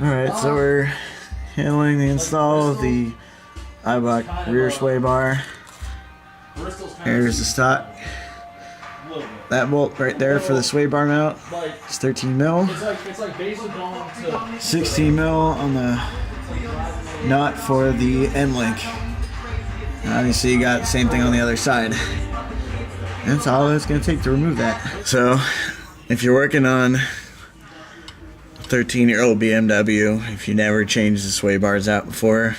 Alright, so we're handling the install of the Eibach rear sway bar. Here's the stock. That bolt right there for the sway bar mount is 13 mil. 16 mil on the nut for the end link. And obviously you got the same thing on the other side. That's all it's going to take to remove that. So if you're working on 13-year-old BMW, if you never changed the sway bars out before,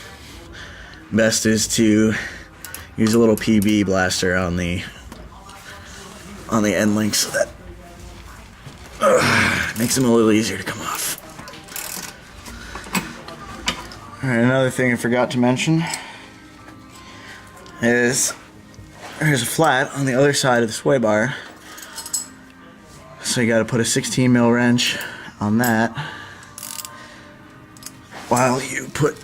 best is to use a little PB blaster on the end links, so that makes them a little easier to come off. Alright, another thing I forgot to mention is there's a flat on the other side of the sway bar, so you got to put a 16 mil wrench on that while you put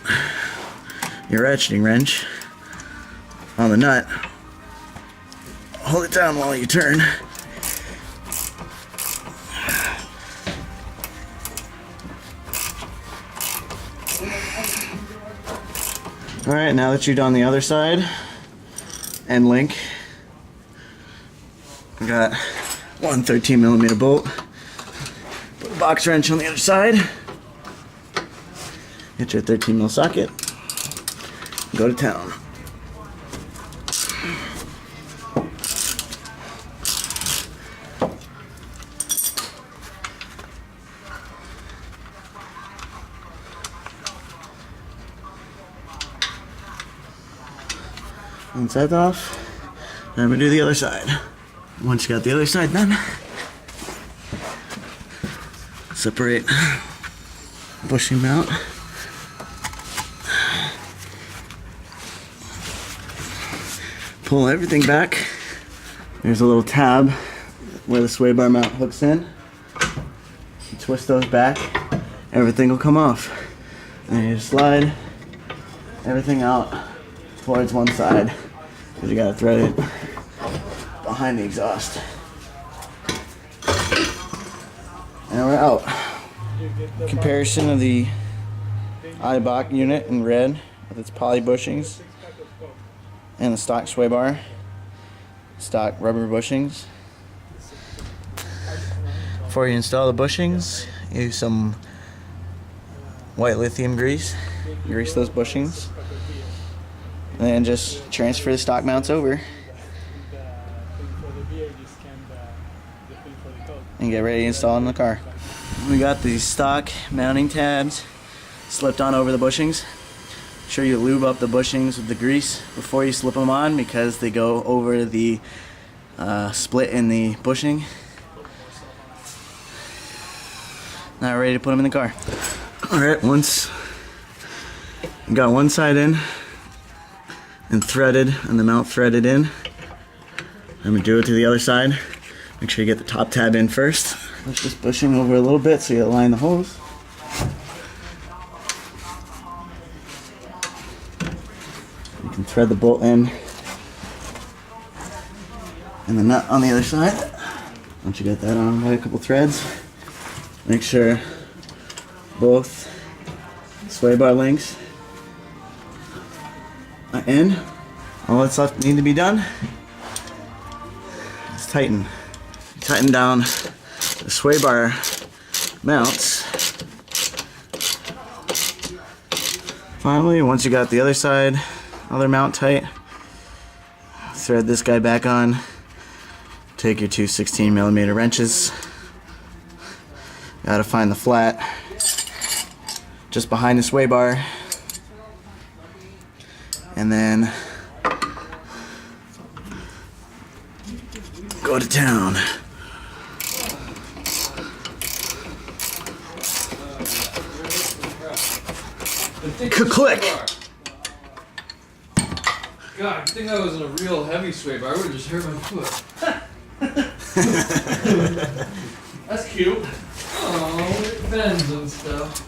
your ratcheting wrench on the nut. Hold it down while you turn. Alright, now that you've done the other side, end link, we got one 13mm bolt. Put a box wrench on the other side. Get your 13mm socket. Go to town. Once that's off, then I'm going to do the other side. Once you got the other side done, separate bushing mount. Pull everything back. There's a little tab where the sway bar mount hooks in. You twist those back, everything will come off. And you just slide everything out towards one side, because you gotta thread it behind the exhaust. And we're out. Comparison of the Eibach unit in red with its poly bushings and the stock sway bar, stock rubber bushings. Before you install the bushings, use some white lithium grease. Grease those bushings. And then just transfer the stock mounts over and get ready to install in the car. We got these stock mounting tabs slipped on over the bushings. Make sure you lube up the bushings with the grease before you slip them on, because they go over the split in the bushing. Now we're ready to put them in the car. Alright, once you got one side in and threaded, and the mount threaded in, I'm going to do it to the other side. Make sure you get the top tab in first. Push this bushing over a little bit so you align the holes. You can thread the bolt in and the nut on the other side. Once you get that on by a couple threads, make sure both sway bar links in. All that's left need to be done is tighten down the sway bar mounts. Finally, once you got the other mount tight, thread this guy back on. Take your two 16mm wrenches. Gotta find the flat just behind the sway bar, and then go to town. Click. God, I think I was in a real heavy sway bar. I would have just hurt my foot. That's cute. Oh, it bends and stuff.